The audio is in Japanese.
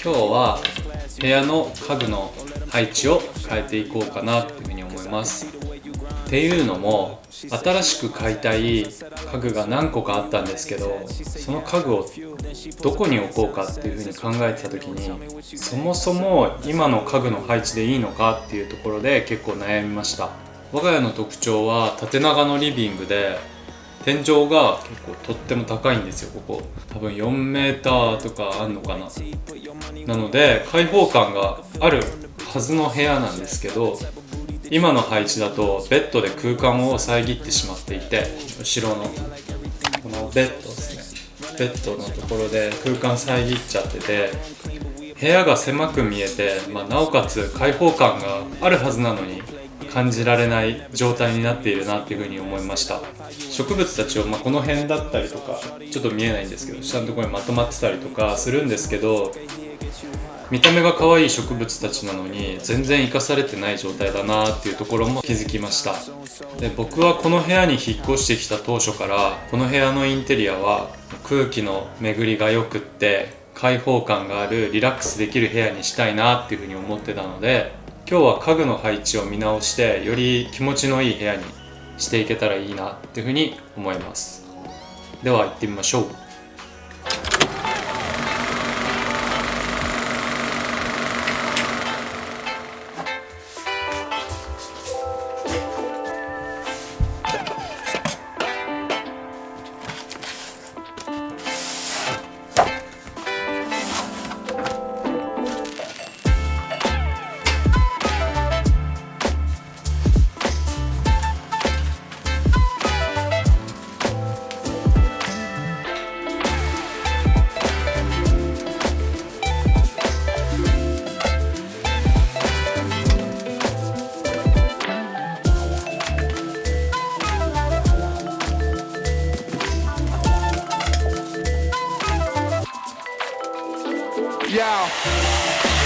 今日は部屋の家具の配置を変えていこうかなというふうに思います。っていうのも、新しく買いたい家具が何個かあったんですけど、その家具をどこに置こうかっていうふうに考えてた時に、そもそも今の家具の配置でいいのかっていうところで結構悩みました。我が家の特徴は縦長のリビングで、天井が結構とっても高いんですよ。ここ多分4メーターとかあんのかな。なので開放感があるはずの部屋なんですけど、今の配置だとベッドで空間を遮ってしまっていて、後ろのこのベッドですね、ベッドのところで空間遮っちゃってて、部屋が狭く見えて、なおかつ開放感があるはずなのに感じられない状態になっているなっていうふうに思いました。植物たちを、この辺だったりとか、ちょっと見えないんですけど、下のところにまとまってたりとかするんですけど、見た目が可愛い植物たちなのに全然生かされてない状態だなっていうところも気づきました。で、僕はこの部屋に引っ越してきた当初からこの部屋のインテリアは空気の巡りが良くって開放感があるリラックスできる部屋にしたいなっていうふうに思ってたので、今日は家具の配置を見直してより気持ちのいい部屋にしていけたらいいなっていうふうに思います。では行ってみましょう。Yeah.